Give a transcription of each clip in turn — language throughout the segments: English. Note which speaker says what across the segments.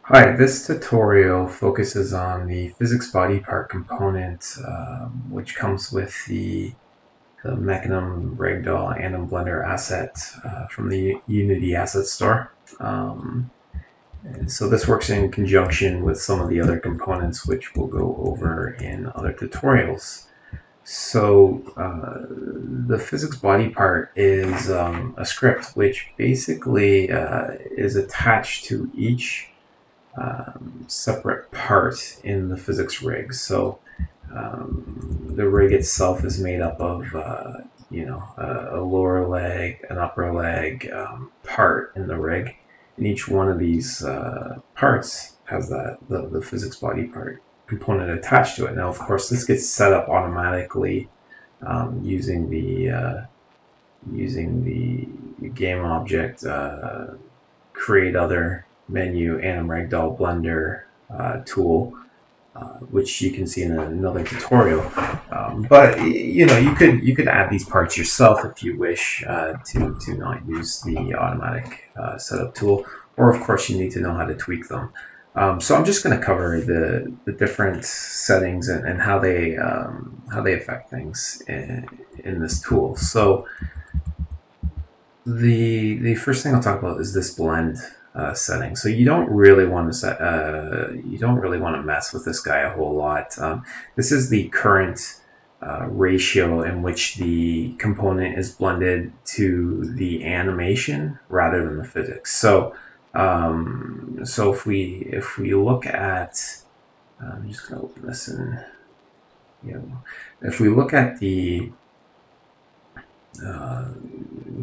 Speaker 1: Hi, this tutorial focuses on the physics body part component, which comes with the Mecanim Ragdoll Anim Blender asset from the Unity asset store. So this works in conjunction with some of the other components, which we'll go over in other tutorials. So the physics body part is a script which basically is attached to each separate part in the physics rig. So the rig itself is made up of a lower leg, an upper leg part in the rig, and each one of these parts has the physics body part component attached to it. Now, of course, this gets set up automatically using the game object create other menu Anim Ragdoll Blender tool, which you can see in another tutorial. But you could add these parts yourself if you wish to not use the automatic setup tool, or of course you need to know how to tweak them. So I'm just going to cover the different settings and how they affect things in this tool. So the first thing I'll talk about is this blend setting. So you don't really want to mess with this guy a whole lot. This is the current ratio in which the component is blended to the animation rather than the physics. So if we look at, I'm just going to open this and if we look at the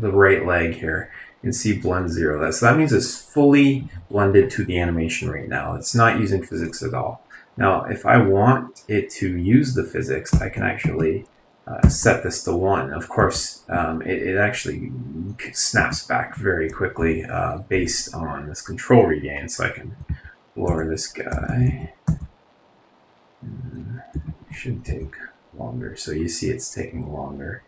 Speaker 1: right leg here, you can see blend 0. So that means it's fully blended to the animation right now. It's not using physics at all. Now, if I want it to use the physics, I can actually set this to 1. Of course, it actually snaps back very quickly based on this control regain. So I can lower this guy. It should take longer. So you see it's taking longer.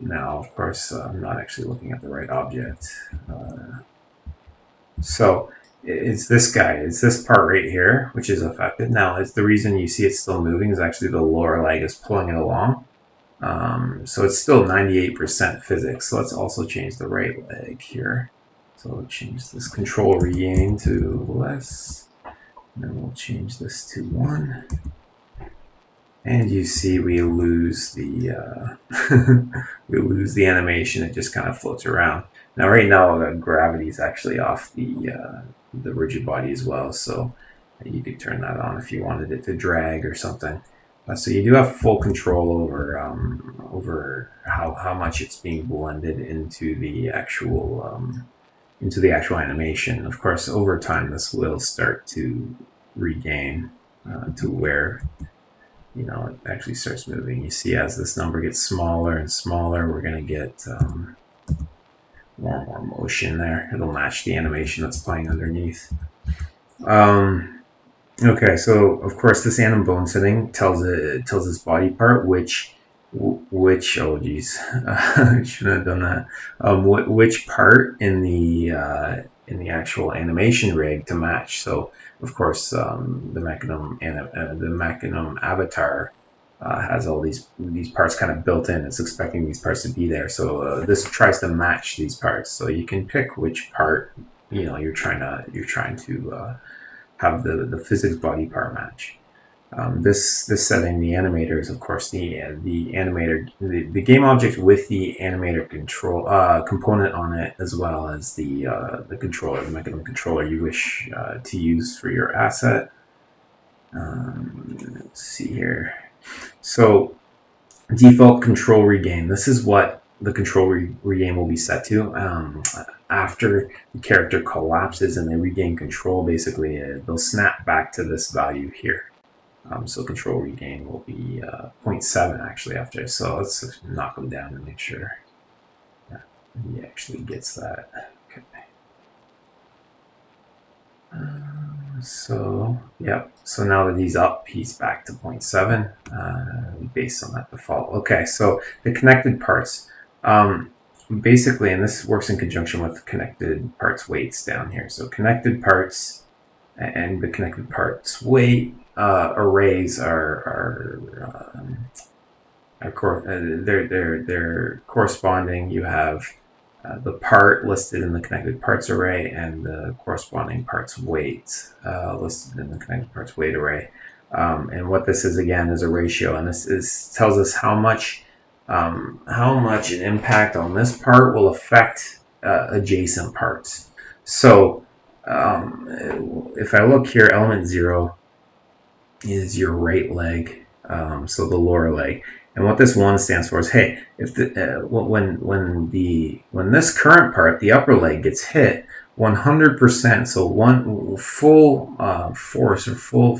Speaker 1: Now, of course, I'm not actually looking at the right object. So it's this guy, it's this part right here, which is affected. Now, it's the reason you see it still moving is actually the lower leg is pulling it along. So it's still 98% physics. So let's also change the right leg here. So we'll change this control regain to less. And then we'll change this to 1. And you see we lose the we lose the animation. It just kind of floats around. Now, right now, gravity is actually off the rigid body as well, so you could turn that on if you wanted it to drag or something. So you do have full control over how much it's being blended into the actual animation. Of course, over time, this will start to regain to where it actually starts moving. You see, as this number gets smaller and smaller, we're going to get more and more motion there. It'll match the animation that's playing underneath. Okay, so of course this anim bone setting tells this body part which oh geez, I shouldn't have done that. Which part in the actual animation rig to match. So of course the Mecanim avatar has all these parts kind of built in. It's expecting these parts to be there. So this tries to match these parts. So you can pick which part you're trying to have the physics body part match. This setting, the animator, is of course the animator, the game object with the animator control component on it, as well as the controller, the Mecanim controller you wish to use for your asset. Let's see here. So default control regain. This is what the control regain will be set to. After the character collapses and they regain control, basically they'll snap back to this value here. So control regain will be 0.7 actually after. So let's knock them down and make sure he actually gets that. Okay. So yep. So now that he's up, he's back to 0.7 based on that default. Okay. So the connected parts. basically, and this works in conjunction with connected parts weights down here. So connected parts and the connected parts weight arrays they're corresponding. You have the part listed in the connected parts array and the corresponding parts weight listed in the connected parts weight array. And what this is, again, is a ratio, and this tells us how much an impact on this part will affect adjacent parts. So if I look here, element 0 is your right leg, so the lower leg. And what this 1 stands for is, hey, if when this current part, the upper leg, gets hit, 100%, so one full force or full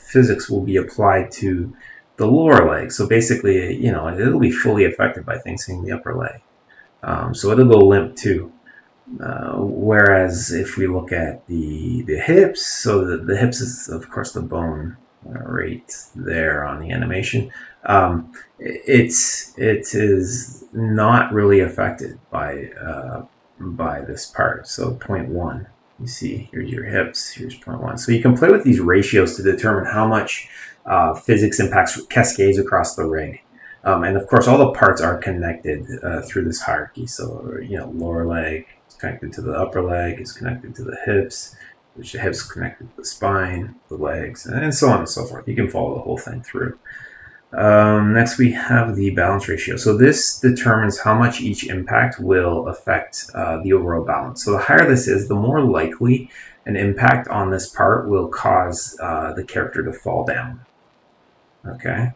Speaker 1: physics will be applied to the lower leg. So basically, you know, it'll be fully affected by things hitting the upper leg. So it'll go limp too. Whereas if we look at the hips, so the hips is, of course, the bone right there on the animation. It is not really affected by this part. So 0.1, you see here's your hips, here's 0.1. So you can play with these ratios to determine how much physics impacts cascades across the rig. And of course, all the parts are connected through this hierarchy. So, you know, lower leg is connected to the upper leg, is connected to the hips, which the hips connected to the spine, the legs, and so on and so forth. You can follow the whole thing through. Next, we have the balance ratio. So this determines how much each impact will affect the overall balance. So the higher this is, the more likely an impact on this part will cause the character to fall down. Okay.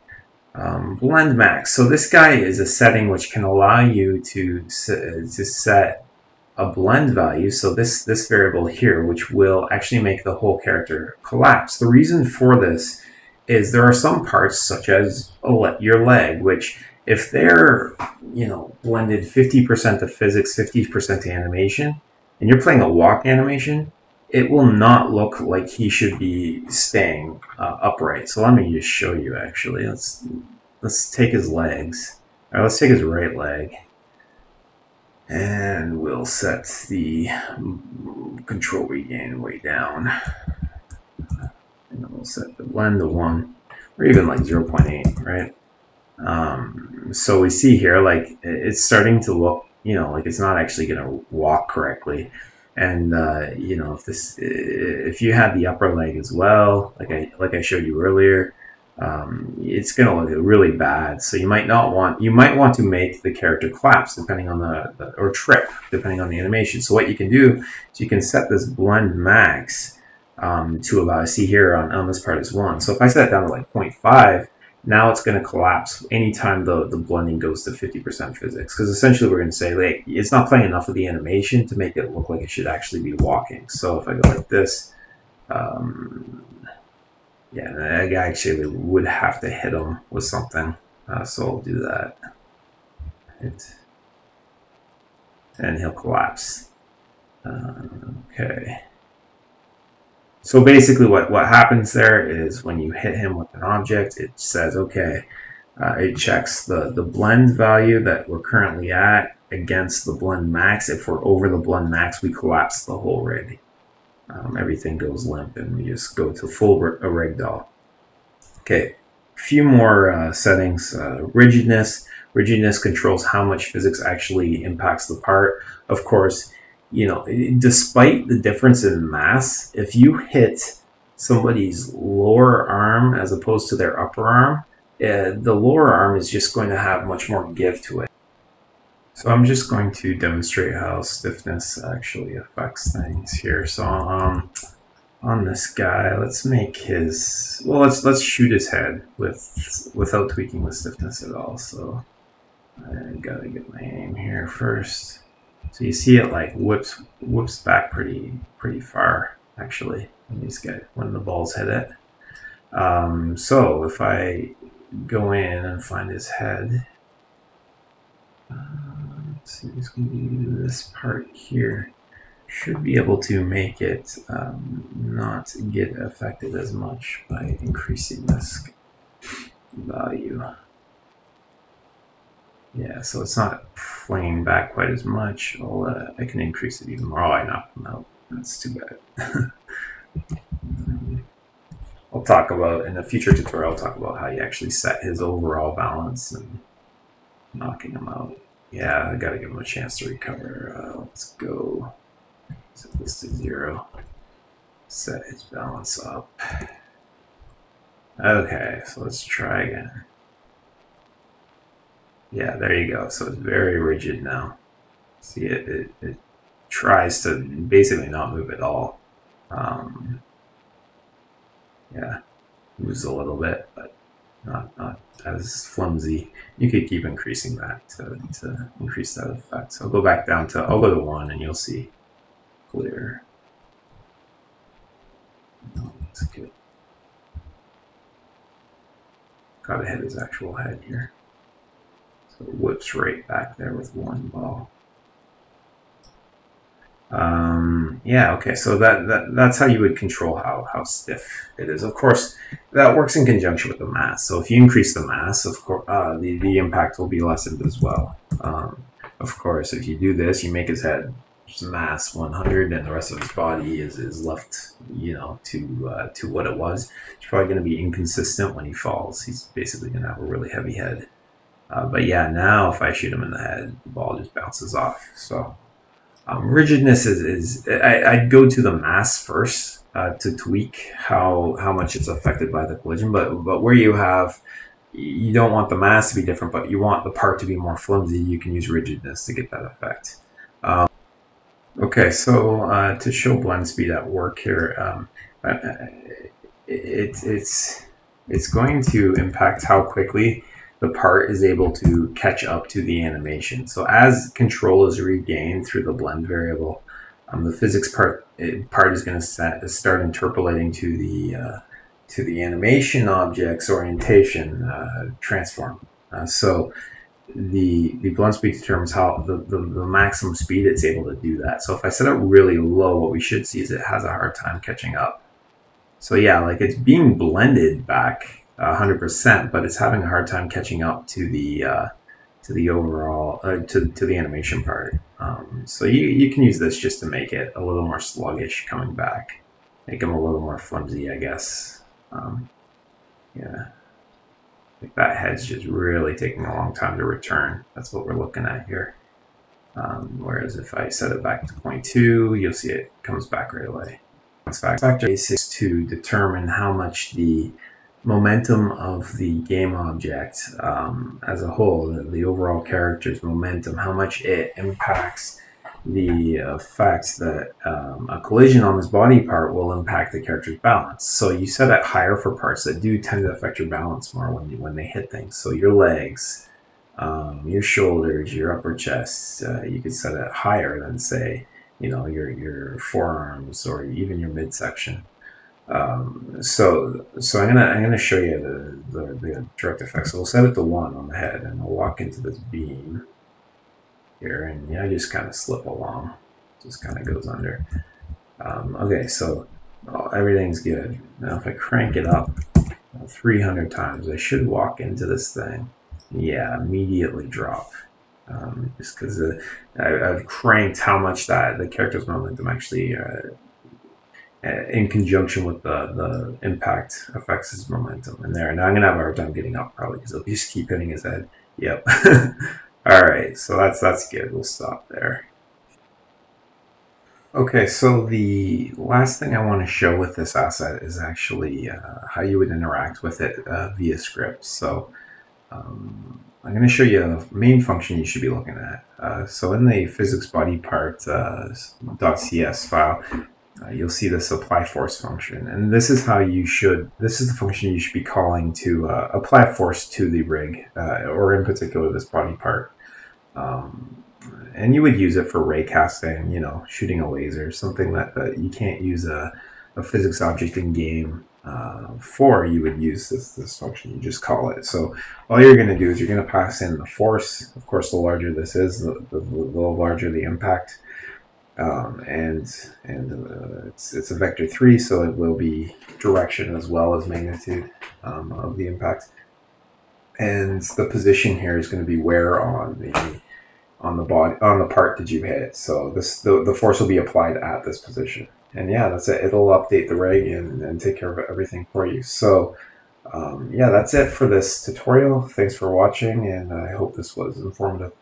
Speaker 1: Blend max. So this guy is a setting which can allow you to set a blend value. So this variable here, which will actually make the whole character collapse. The reason for this is there are some parts, such as your leg, which if they're, you know, blended 50% to physics, 50% to animation, and you're playing a walk animation, it will not look like he should be staying upright. So let me just show you, actually. Let's take his legs. All right, let's take his right leg. And we'll set the control regain way down. And we'll set the blend to 1, or even like 0.8, right? So we see here, like, it's starting to look, you know, like it's not actually going to walk correctly. And you know, if you had the upper leg as well, like I showed you earlier, it's going to look really bad. So you might want to make the character collapse depending on or trip depending on the animation. So what you can do is you can set this blend max to allow. See here on this part is 1. So if I set it down to like 0.5. Now it's going to collapse anytime the blending goes to 50% physics. Because essentially we're going to say, like, it's not playing enough of the animation to make it look like it should actually be walking. So if I go like this, yeah, I actually would have to hit him with something. So I'll do that. And he'll collapse. Okay. So basically what happens there is when you hit him with an object, it says, okay, it checks the blend value that we're currently at against the blend max. If we're over the blend max, we collapse the whole rig. Everything goes limp and we just go to full ragdoll. Okay, a few more settings. Rigidness. Rigidness controls how much physics actually impacts the part. Of course, you know, despite the difference in mass, if you hit somebody's lower arm as opposed to their upper arm, the lower arm is just going to have much more give to it. So I'm just going to demonstrate how stiffness actually affects things here. So on this guy, let's make his, well, let's shoot his head without tweaking the stiffness at all. So I gotta get my aim here first. So you see it like whoops back pretty far, actually, when the balls hit it. So if I go in and find his head, let's see, just going to do this part here. Should be able to make it not get affected as much by increasing this value. Yeah, so it's not flinging back quite as much. I can increase it even more. Oh, I knocked him out. That's too bad. I'll talk about, in a future tutorial, I'll talk about how you actually set his overall balance and knocking him out. Yeah, I gotta give him a chance to recover. Let's go. Set this to 0. Set his balance up. Okay, so let's try again. Yeah, there you go. So it's very rigid now. See, it tries to basically not move at all. Yeah, moves a little bit, but not as flimsy. You could keep increasing that to increase that effect. So I'll go back down to, I'll go to 1 and you'll see clear. Oh, that's good. Gotta hit his actual head here. So it whips right back there with 1 ball. Yeah, okay, so that's how you would control how stiff it is. Of course, that works in conjunction with the mass. So if you increase the mass, of course, the impact will be lessened as well. Of course, if you do this, you make his head mass 100, and the rest of his body is left, to what it was. It's probably going to be inconsistent when he falls. He's basically going to have a really heavy head. But yeah, now if I shoot him in the head, the ball just bounces off. So. Rigidness I'd go to the mass first to tweak how much it's affected by the collision, but where you don't want the mass to be different, but you want the part to be more flimsy, you can use rigidness to get that effect. Okay, so to show blend speed at work here, it's going to impact how quickly the part is able to catch up to the animation. So as control is regained through the blend variable, the physics part is going to start interpolating to the animation object's orientation transform. So the blend speed determines how the maximum speed it's able to do that. So if I set it really low, what we should see is it has a hard time catching up. So yeah, like it's being blended back 100%, but it's having a hard time catching up to the overall to the animation part. So you can use this just to make it a little more sluggish coming back, make them a little more flimsy, I guess. Yeah, like that head's just really taking a long time to return. That's what we're looking at here. Whereas if I set it back to 0.2, you'll see it comes back right away. Factor basics to determine how much the momentum of the game object as a whole, the overall character's momentum, how much it impacts the effects that a collision on this body part will impact the character's balance. So you set it higher for parts that do tend to affect your balance more when they hit things. So your legs, your shoulders, your upper chest, you could set it higher than, say, your forearms or even your midsection. So I'm gonna show you the direct effects. So we'll set it to 1 on the head, and I'll walk into this beam here, and I just kind of slip along, just kind of goes under. Okay, so everything's good. Now if I crank it up 300 times, I should walk into this thing. Yeah, immediately drop. Just because I've cranked how much that the character's momentum actually, in conjunction with the impact, affects his momentum in there. And I'm gonna have a hard time getting up probably because he'll just keep hitting his head. Yep. All right, so that's good. We'll stop there. Okay, so the last thing I want to show with this asset is actually how you would interact with it via scripts. So I'm going to show you a main function you should be looking at. So in the physics body part .cs file, you'll see this apply force function, and this is the function you should be calling to apply force to the rig, or in particular this body part. And you would use it for ray casting, shooting a laser, something that you can't use a physics object in game for. You would use this function. You just call it. So all you're going to do is you're going to pass in the force. Of course, the larger this is, the larger the impact. It's a vector 3, so it will be direction as well as magnitude of the impact. and the position here is going to be where on the body on the part did you hit. So the force will be applied at this position. And yeah, that's it. It'll update the rig and take care of everything for you. So yeah, that's it for this tutorial. Thanks for watching, and I hope this was informative.